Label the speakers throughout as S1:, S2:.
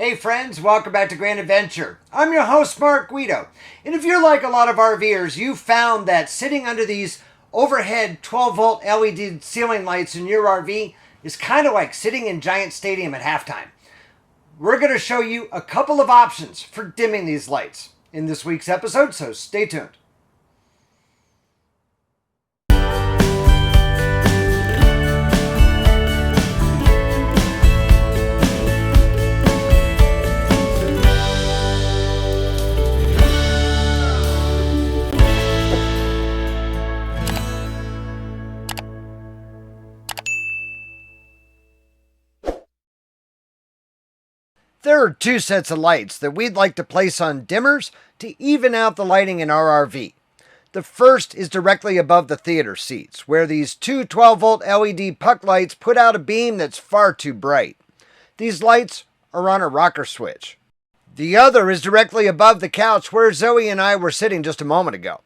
S1: Hey friends, welcome back to Grand Adventure. I'm your host, Mark Guido. And if you're like a lot of RVers, you found that sitting under these overhead 12 volt LED ceiling lights in your RV is kind of like sitting in Giant Stadium at halftime. We're going to show you a couple of options for dimming these lights in this week's episode, so stay tuned. There are two sets of lights that we'd like to place on dimmers to even out the lighting in our RV. The first is directly above the theater seats, where these two 12-volt LED puck lights put out a beam that's far too bright. These lights are on a rocker switch. The other is directly above the couch where Zoe and I were sitting just a moment ago.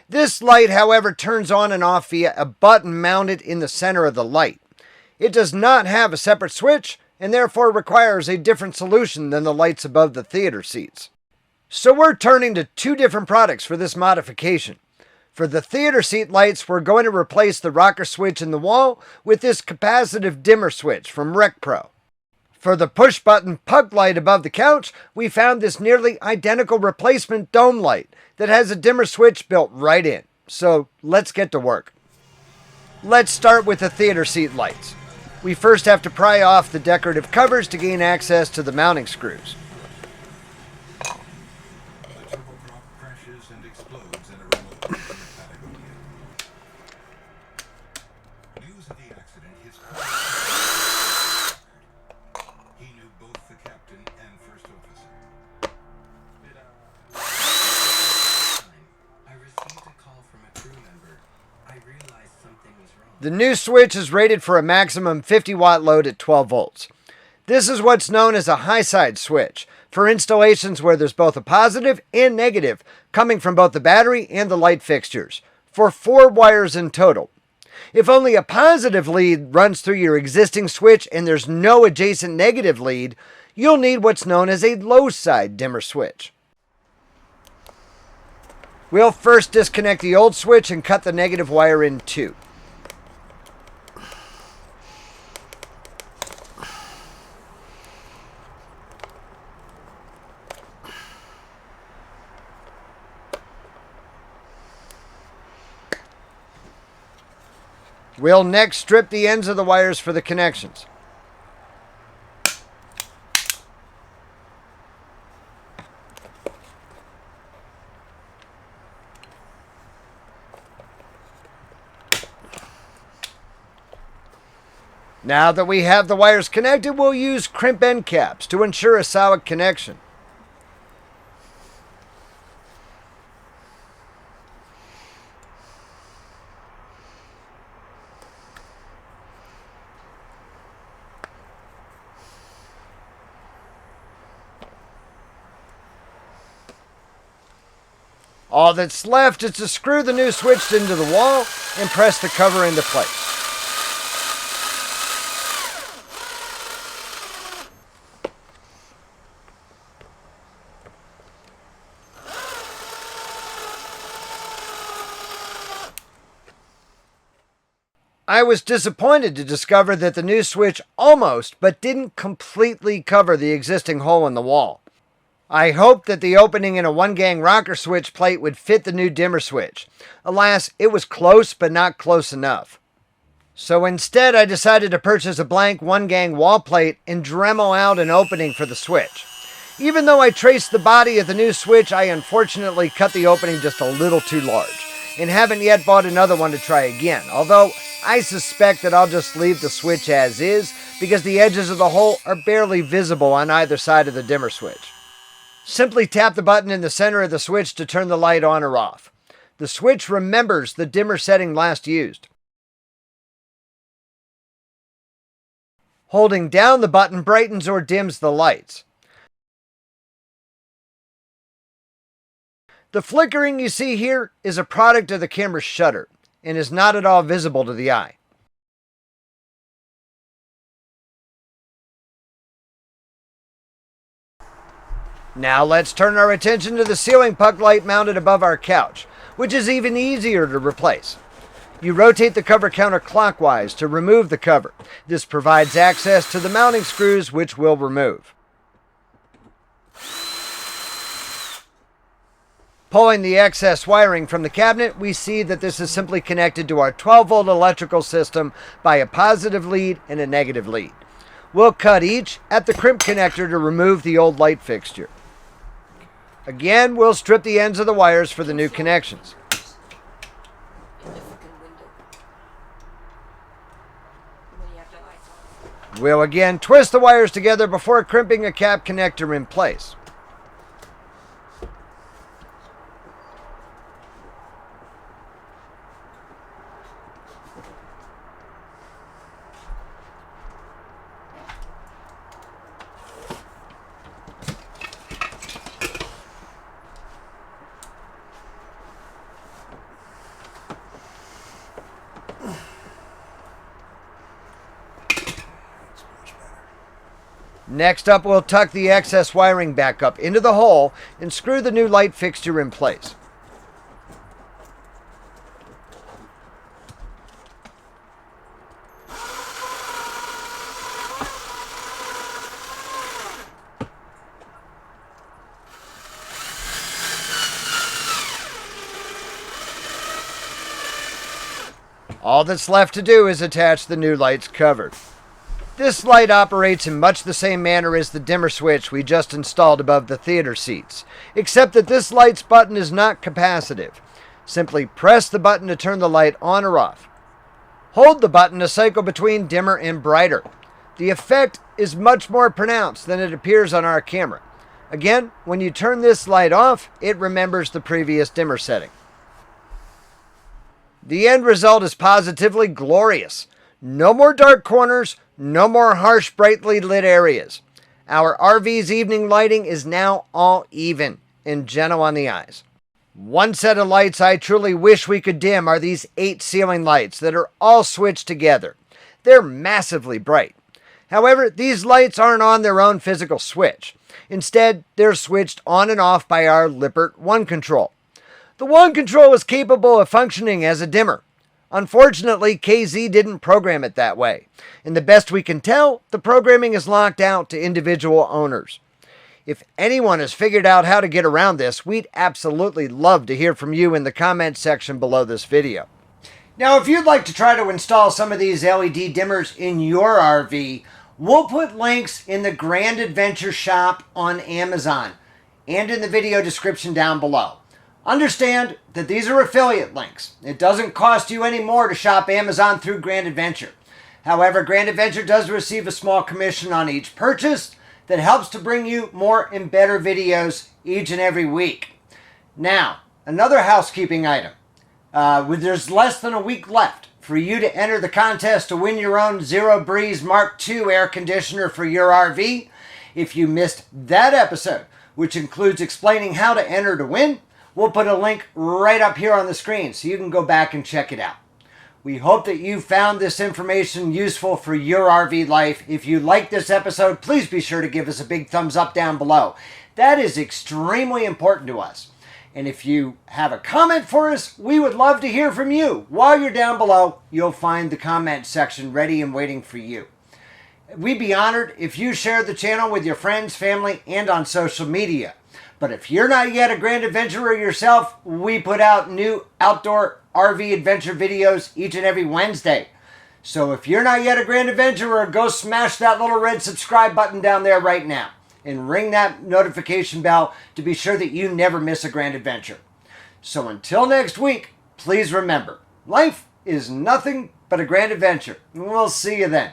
S1: This light, however, turns on and off via a button mounted in the center of the light. It does not have a separate switch, and therefore requires a different solution than the lights above the theater seats. So we're turning to two different products for this modification. For the theater seat lights, we're going to replace the rocker switch in the wall with this capacitive dimmer switch from RecPro. For the push button puck light above the couch, we found this nearly identical replacement dome light that has a dimmer switch built right in. So let's get to work. Let's start with the theater seat lights. We first have to pry off the decorative covers to gain access to the mounting screws.
S2: The turboprop crashes and explodes in a remote area of Patagonia. News of the accident hits home. He knew both the captain and first officer.
S3: I received a call from a crew member. I realized something was wrong.
S1: The new switch is rated for a maximum 50-watt load at 12 volts. This is what's known as a high-side switch, for installations where there's both a positive and negative coming from both the battery and the light fixtures, for 4 wires in total. If only a positive lead runs through your existing switch and there's no adjacent negative lead, you'll need what's known as a low-side dimmer switch. We'll first disconnect the old switch and cut the negative wire in two. We'll next strip the ends of the wires for the connections. Now that we have the wires connected, we'll use crimp end caps to ensure a solid connection. All that's left is to screw the new switch into the wall and press the cover into place. I was disappointed to discover that the new switch almost, but didn't completely cover the existing hole in the wall. I hoped that the opening in a 1-gang rocker switch plate would fit the new dimmer switch. Alas, it was close, but not close enough. So instead, I decided to purchase a blank 1-gang wall plate and Dremel out an opening for the switch. Even though I traced the body of the new switch, I unfortunately cut the opening just a little too large, and haven't yet bought another one to try again, although I suspect that I'll just leave the switch as is because the edges of the hole are barely visible on either side of the dimmer switch. Simply tap the button in the center of the switch to turn the light on or off. The switch remembers the dimmer setting last used. Holding down the button brightens or dims the lights. The flickering you see here is a product of the camera's shutter and is not at all visible to the eye. Now let's turn our attention to the ceiling puck light mounted above our couch, which is even easier to replace. You rotate the cover counterclockwise to remove the cover. This provides access to the mounting screws, which we'll remove. Pulling the excess wiring from the cabinet, we see that this is simply connected to our 12-volt electrical system by a positive lead and a negative lead. We'll cut each at the crimp connector to remove the old light fixture. Again, we'll strip the ends of the wires for the new connections. We'll again twist the wires together before crimping a cap connector in place. Next up, we'll tuck the excess wiring back up into the hole and screw the new light fixture in place. All that's left to do is attach the new light's cover. This light operates in much the same manner as the dimmer switch we just installed above the theater seats, except that this light's button is not capacitive. Simply press the button to turn the light on or off. Hold the button to cycle between dimmer and brighter. The effect is much more pronounced than it appears on our camera. Again, when you turn this light off, it remembers the previous dimmer setting. The end result is positively glorious. No more dark corners, no more harsh, brightly lit areas. Our RV's evening lighting is now all even and gentle on the eyes. One set of lights I truly wish we could dim are these 8 ceiling lights that are all switched together. They're massively bright. However, these lights aren't on their own physical switch. Instead, they're switched on and off by our Lippert One Control. The One Control is capable of functioning as a dimmer. Unfortunately, KZ didn't program it that way, and the best we can tell, the programming is locked out to individual owners. If anyone has figured out how to get around this, we'd absolutely love to hear from you in the comments section below this video. Now, if you'd like to try to install some of these LED dimmers in your RV, we'll put links in the Grand Adventure shop on Amazon and in the video description down below. Understand that these are affiliate links. It doesn't cost you any more to shop Amazon through Grand Adventure. However, Grand Adventure does receive a small commission on each purchase that helps to bring you more and better videos each and every week. Now, another housekeeping item. There's less than a week left for you to enter the contest to win your own Zero Breeze Mark II air conditioner for your RV. If you missed that episode, which includes explaining how to enter to win, we'll put a link right up here on the screen so you can go back and check it out. We hope that you found this information useful for your RV life. If you liked this episode, please be sure to give us a big thumbs up down below. That is extremely important to us. And if you have a comment for us, we would love to hear from you. While you're down below, you'll find the comment section ready and waiting for you. We'd be honored if you share the channel with your friends, family, and on social media. But if you're not yet a Grand Adventurer yourself, we put out new outdoor RV adventure videos each and every Wednesday. So if you're not yet a Grand Adventurer, go smash that little red subscribe button down there right now and ring that notification bell to be sure that you never miss a Grand Adventure. So until next week, please remember, life is nothing but a grand adventure. We'll see you then.